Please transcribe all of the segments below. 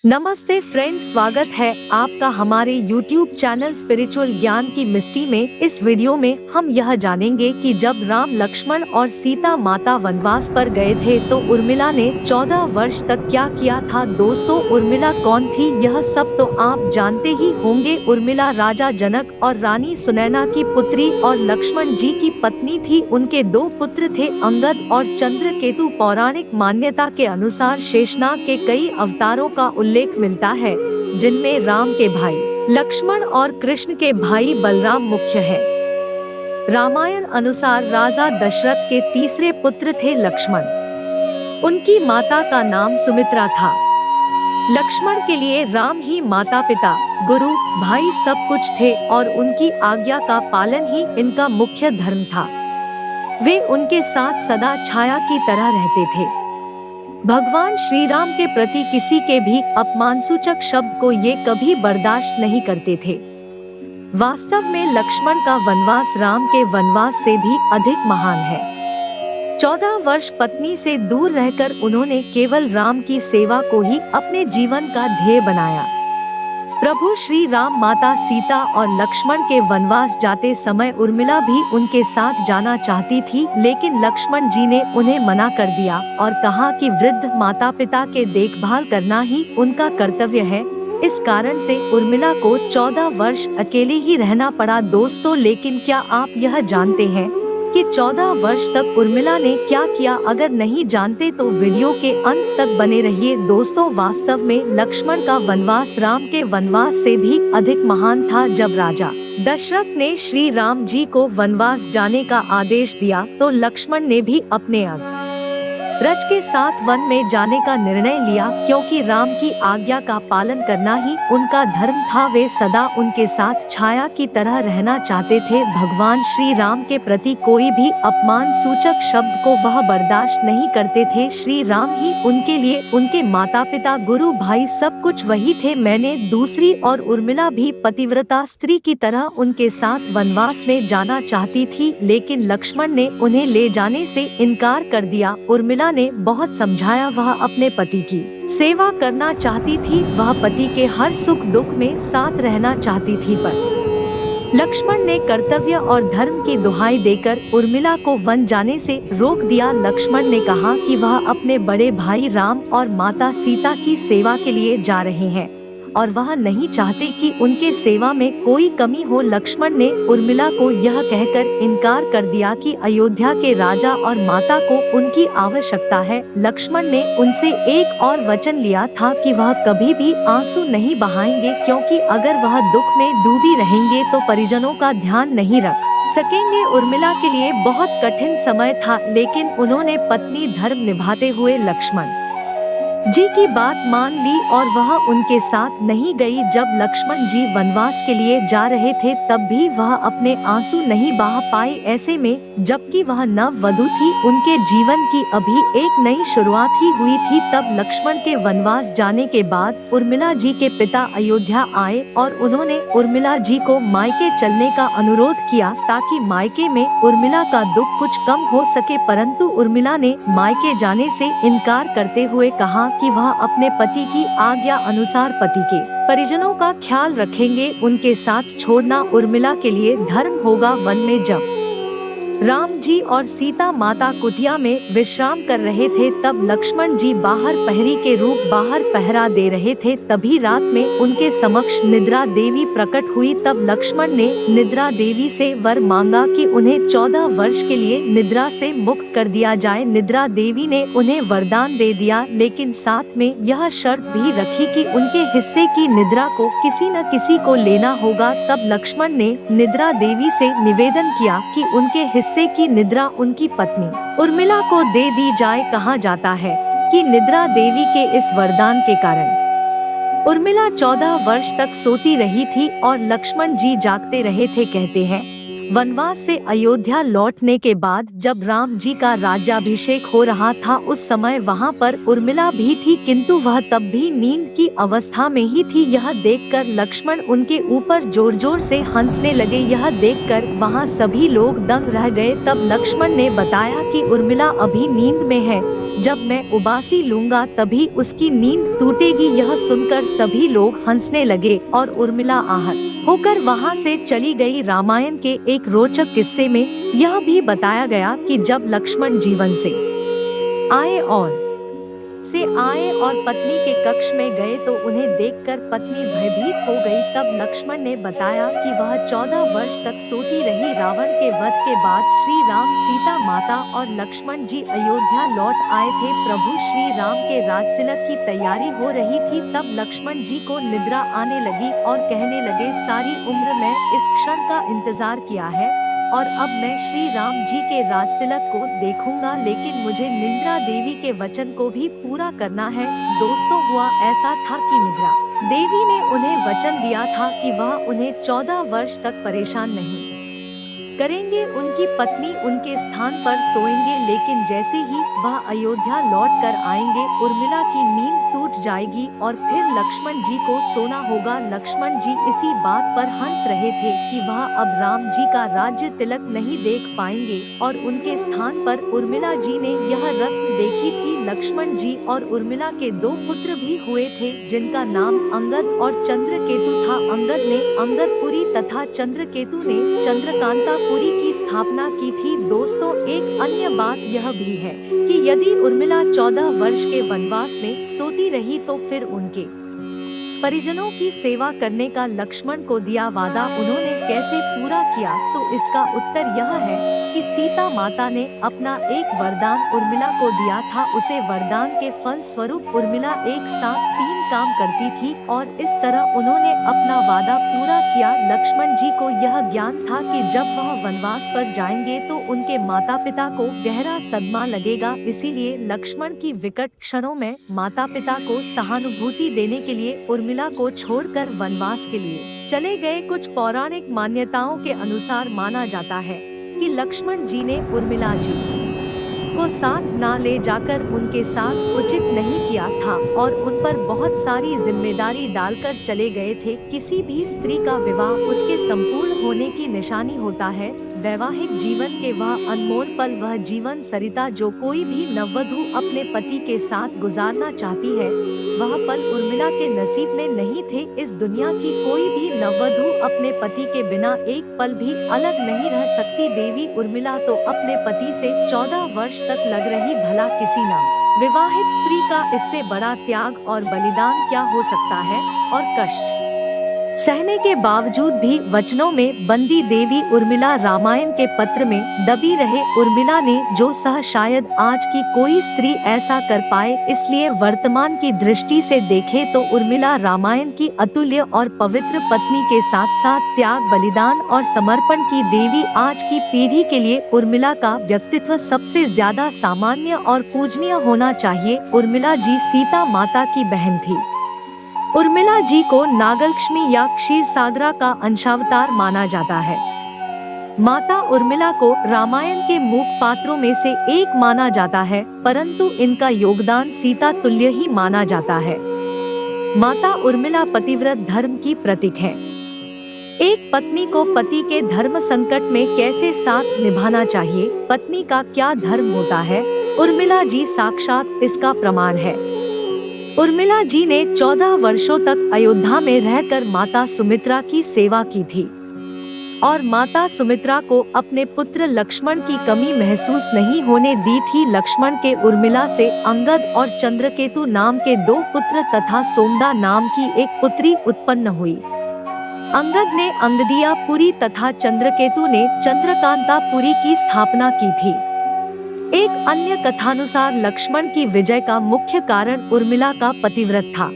नमस्ते फ्रेंड्स, स्वागत है आपका हमारे YouTube चैनल स्पिरिचुअल ज्ञान की मिस्ट्री में। इस वीडियो में हम यह जानेंगे कि जब राम, लक्ष्मण और सीता माता वनवास पर गए थे तो उर्मिला ने 14 वर्ष तक क्या किया था। दोस्तों, उर्मिला कौन थी यह सब तो आप जानते ही होंगे। उर्मिला राजा जनक और रानी सुनैना की पुत्री और लक्ष्मण जी की पत्नी थी। उनके 2 पुत्र थे, अंगद और चंद्रकेतु। पौराणिक मान्यता के अनुसार शेषनाग के कई अवतारों का उल्लेख मिलता है, जिनमें राम के भाई लक्ष्मण और कृष्ण के भाई बलराम मुख्य हैं। रामायण अनुसार राजा दशरथ के तीसरे पुत्र थे लक्ष्मण। उनकी माता का नाम सुमित्रा था। लक्ष्मण के लिए राम ही माता, पिता, गुरु, भाई सब कुछ थे और उनकी आज्ञा का पालन ही इनका मुख्य धर्म था। वे उनके साथ सदा छाया की तरह रहते थे। भगवान श्री राम के प्रति किसी के भी अपमानसूचक शब्द को ये कभी बर्दाश्त नहीं करते थे। वास्तव में लक्ष्मण का वनवास राम के वनवास से भी अधिक महान है। 14 वर्ष पत्नी से दूर रहकर उन्होंने केवल राम की सेवा को ही अपने जीवन का ध्येय बनाया। प्रभु श्री राम, माता सीता और लक्ष्मण के वनवास जाते समय उर्मिला भी उनके साथ जाना चाहती थी, लेकिन लक्ष्मण जी ने उन्हें मना कर दिया और कहा कि वृद्ध माता पिता के देखभाल करना ही उनका कर्तव्य है। इस कारण से उर्मिला को 14 वर्ष अकेले ही रहना पड़ा। दोस्तों, लेकिन क्या आप यह जानते हैं कि 14 वर्ष तक उर्मिला ने क्या किया? अगर नहीं जानते तो वीडियो के अंत तक बने रहिए। दोस्तों, वास्तव में लक्ष्मण का वनवास राम के वनवास से भी अधिक महान था। जब राजा दशरथ ने श्री राम जी को वनवास जाने का आदेश दिया तो लक्ष्मण ने भी अपने रज के साथ वन में जाने का निर्णय लिया, क्योंकि राम की आज्ञा का पालन करना ही उनका धर्म था। वे सदा उनके साथ छाया की तरह रहना चाहते थे। भगवान श्री राम के प्रति कोई भी अपमान सूचक शब्द को वह बर्दाश्त नहीं करते थे। श्री राम ही उनके लिए उनके माता पिता, गुरु, भाई सब कुछ वही थे। मैंने दूसरी और उर्मिला भी पतिव्रता स्त्री की तरह उनके साथ वनवास में जाना चाहती थी, लेकिन लक्ष्मण ने उन्हें ले जाने से इनकार कर दिया। उर्मिला ने बहुत समझाया, वह अपने पति की सेवा करना चाहती थी, वह पति के हर सुख दुख में साथ रहना चाहती थी, पर लक्ष्मण ने कर्तव्य और धर्म की दुहाई देकर उर्मिला को वन जाने से रोक दिया। लक्ष्मण ने कहा कि वह अपने बड़े भाई राम और माता सीता की सेवा के लिए जा रहे हैं और वह नहीं चाहते कि उनके सेवा में कोई कमी हो। लक्ष्मण ने उर्मिला को यह कहकर इनकार कर दिया कि अयोध्या के राजा और माता को उनकी आवश्यकता है। लक्ष्मण ने उनसे एक और वचन लिया था कि वह कभी भी आंसू नहीं बहाएंगे, क्योंकि अगर वह दुख में डूबी रहेंगे तो परिजनों का ध्यान नहीं रख सकेंगे। उर्मिला के लिए बहुत कठिन समय था, लेकिन उन्होंने पत्नी धर्म निभाते हुए लक्ष्मण जी की बात मान ली और वह उनके साथ नहीं गई। जब लक्ष्मण जी वनवास के लिए जा रहे थे तब भी वह अपने आंसू नहीं बहा पाई। ऐसे में जबकि वह नव वधू थी, उनके जीवन की अभी एक नई शुरुआत ही हुई थी, तब लक्ष्मण के वनवास जाने के बाद उर्मिला जी के पिता अयोध्या आए और उन्होंने उर्मिला जी को मायके चलने का अनुरोध किया ताकि मायके में उर्मिला का दुख कुछ कम हो सके। परंतु उर्मिला ने मायके जाने से इनकार करते हुए कहा कि वह अपने पति की आज्ञा अनुसार पति के परिजनों का ख्याल रखेंगे। उनके साथ छोड़ना उर्मिला के लिए धर्म होगा। वन में जब राम जी और सीता माता कुटिया में विश्राम कर रहे थे तब लक्ष्मण जी बाहर प्रहरी के रूप बाहर पहरा दे रहे थे। तभी रात में उनके समक्ष निद्रा देवी प्रकट हुई। तब लक्ष्मण ने निद्रा देवी से वर मांगा कि उन्हें 14 वर्ष के लिए निद्रा से मुक्त कर दिया जाए। निद्रा देवी ने उन्हें वरदान दे दिया, लेकिन साथ में यह शर्त भी रखी कि उनके हिस्से की निद्रा को किसी न किसी को लेना होगा। तब लक्ष्मण ने निद्रा देवी से निवेदन किया कि उनके हिस्से की निद्रा उनकी पत्नी उर्मिला को दे दी जाए। कहा जाता है कि निद्रा देवी के इस वरदान के कारण उर्मिला 14 वर्ष तक सोती रही थी और लक्ष्मण जी जागते रहे थे। कहते हैं वनवास से अयोध्या लौटने के बाद जब राम जी का राज्याभिषेक हो रहा था, उस समय वहां पर उर्मिला भी थी, किंतु वह तब भी नींद की अवस्था में ही थी। यह देखकर लक्ष्मण उनके ऊपर जोर जोर से हंसने लगे। यह देखकर वहां सभी लोग दंग रह गए। तब लक्ष्मण ने बताया कि उर्मिला अभी नींद में है, जब मैं उबासी लूंगा तभी उसकी नींद टूटेगी। यह सुनकर सभी लोग हंसने लगे और उर्मिला आहत होकर वहां से चली गई। रामायण के एक रोचक किस्से में यह भी बताया गया कि जब लक्ष्मण जीवन से आए और पत्नी के कक्ष में गए तो उन्हें देखकर पत्नी भयभीत हो गई। तब लक्ष्मण ने बताया कि वह 14 वर्ष तक सोती रही। रावण के वध के बाद श्री राम, सीता माता और लक्ष्मण जी अयोध्या लौट आए थे। प्रभु श्री राम के राजतिलक की तैयारी हो रही थी। तब लक्ष्मण जी को निद्रा आने लगी और कहने लगे, सारी उम्र में इस क्षण का इंतजार किया है और अब मैं श्री राम जी के राजतिलक को देखूंगा, लेकिन मुझे निद्रा देवी के वचन को भी पूरा करना है। दोस्तों, हुआ ऐसा था कि निद्रा देवी ने उन्हें वचन दिया था कि वह उन्हें 14 वर्ष तक परेशान नहीं करेंगे। उनकी पत्नी उनके स्थान पर सोएंगे, लेकिन जैसे ही वह अयोध्या लौट कर आएंगे, उर्मिला की नींद टूट जाएगी और फिर लक्ष्मण जी को सोना होगा। लक्ष्मण जी इसी बात पर हंस रहे थे कि वह अब राम जी का राज्य तिलक नहीं देख पाएंगे और उनके स्थान पर उर्मिला जी ने यह रस्म देखी थी। लक्ष्मण जी और उर्मिला के 2 पुत्र भी हुए थे, जिनका नाम अंगद और चंद्रकेतु था। अंगद ने अंगदपुरी तथा चंद्रकेतु ने चंद्रकांतापुरी की स्थापना की थी। दोस्तों, एक अन्य बात यह भी है कि यदि उर्मिला 14 वर्ष के वनवास में सोती रही तो फिर उनके परिजनों की सेवा करने का लक्ष्मण को दिया वादा उन्होंने कैसे पूरा किया? तो इसका उत्तर यह है कि सीता माता ने अपना एक वरदान उर्मिला को दिया था। उसे वरदान के फल स्वरूप उर्मिला एक साथ 3 काम करती थी और इस तरह उन्होंने अपना वादा पूरा किया। लक्ष्मण जी को यह ज्ञान था कि जब वह वनवास पर जाएंगे तो उनके माता पिता को गहरा सदमा लगेगा, इसीलिए लक्ष्मण की विकट क्षणों में माता पिता को सहानुभूति देने के लिए उर्मिला को छोड़कर वनवास के लिए चले गए। कुछ पौराणिक मान्यताओं के अनुसार माना जाता है कि लक्ष्मण जी ने उर्मिला जी को साथ ना ले जाकर उनके साथ उचित नहीं किया था और उन पर बहुत सारी जिम्मेदारी डालकर चले गए थे। किसी भी स्त्री का विवाह उसके संपूर्ण होने की निशानी होता है। वैवाहिक जीवन के वह अनमोल पल, वह जीवन सरिता जो कोई भी नववधु अपने पति के साथ गुजारना चाहती है, वह पल उर्मिला के नसीब में नहीं थे। इस दुनिया की कोई भी नववधु अपने पति के बिना एक पल भी अलग नहीं रह सकती। देवी उर्मिला तो अपने पति से 14 वर्ष तक लग रही, भला किसी विवाहित स्त्री का इससे बड़ा त्याग और बलिदान क्या हो सकता है? और कष्ट सहने के बावजूद भी वचनों में बंदी देवी उर्मिला रामायण के पत्र में दबी रहे। उर्मिला ने जो सह शायद आज की कोई स्त्री ऐसा कर पाए। इसलिए वर्तमान की दृष्टि से देखे तो उर्मिला रामायण की अतुल्य और पवित्र पत्नी के साथ साथ त्याग, बलिदान और समर्पण की देवी। आज की पीढ़ी के लिए उर्मिला का व्यक्तित्व सबसे ज्यादा सामान्य और पूजनीय होना चाहिए। उर्मिला जी सीता माता की बहन थी। उर्मिला जी को नागलक्ष्मी या क्षीरसागरा का अंशावतार माना जाता है। माता उर्मिला को रामायण के मूक पात्रों में से एक माना जाता है, परंतु इनका योगदान सीता तुल्य ही माना जाता है। माता उर्मिला पतिव्रत धर्म की प्रतीक है। एक पत्नी को पति के धर्म संकट में कैसे साथ निभाना चाहिए, पत्नी का क्या धर्म होता है, उर्मिला जी साक्षात इसका प्रमाण है। उर्मिला जी ने 14 वर्षों तक अयोध्या में रहकर माता सुमित्रा की सेवा की थी और माता सुमित्रा को अपने पुत्र लक्ष्मण की कमी महसूस नहीं होने दी थी। लक्ष्मण के उर्मिला से अंगद और चंद्रकेतु नाम के 2 पुत्र तथा सोमदा नाम की एक पुत्री उत्पन्न हुई। अंगद ने अंगदियापुरी तथा चंद्रकेतु ने चंद्रकांतापुरी की स्थापना की थी। एक अन्य कथानुसार लक्ष्मण की विजय का मुख्य कारण उर्मिला का पतिव्रत था।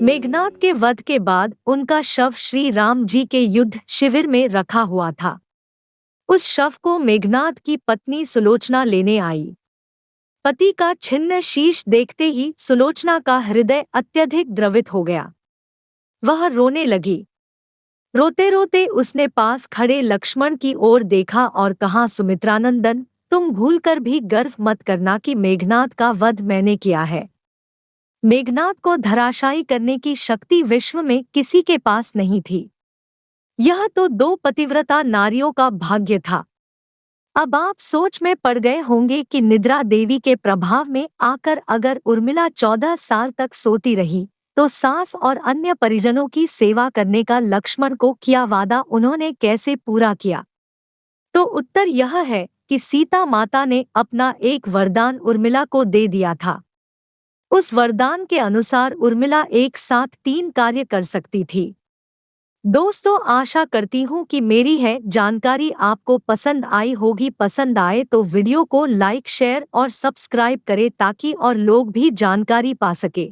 मेघनाद के वध के बाद उनका शव श्री राम जी के युद्ध शिविर में रखा हुआ था। उस शव को मेघनाद की पत्नी सुलोचना लेने आई। पति का छिन्न शीश देखते ही सुलोचना का हृदय अत्यधिक द्रवित हो गया। वह रोने लगी। रोते रोते उसने पास खड़े लक्ष्मण की ओर देखा और कहा, सुमित्रानंदन, तुम भूलकर भी गर्व मत करना कि मेघनाद का वध मैंने किया है। मेघनाद को धराशायी करने की शक्ति विश्व में किसी के पास नहीं थी। यह तो दो पतिव्रता नारियों का भाग्य था। अब आप सोच में पड़ गए होंगे कि निद्रा देवी के प्रभाव में आकर अगर उर्मिला 14 साल तक सोती रही तो सास और अन्य परिजनों की सेवा करने का लक्ष्मण को किया वादा उन्होंने कैसे पूरा किया। तो उत्तर यह है कि सीता माता ने अपना एक वरदान उर्मिला को दे दिया था। उस वरदान के अनुसार उर्मिला एक साथ 3 कार्य कर सकती थी। दोस्तों, आशा करती हूँ कि मेरी है जानकारी आपको पसंद आई होगी। पसंद आए तो वीडियो को लाइक, शेयर और सब्सक्राइब करें ताकि और लोग भी जानकारी पा सके।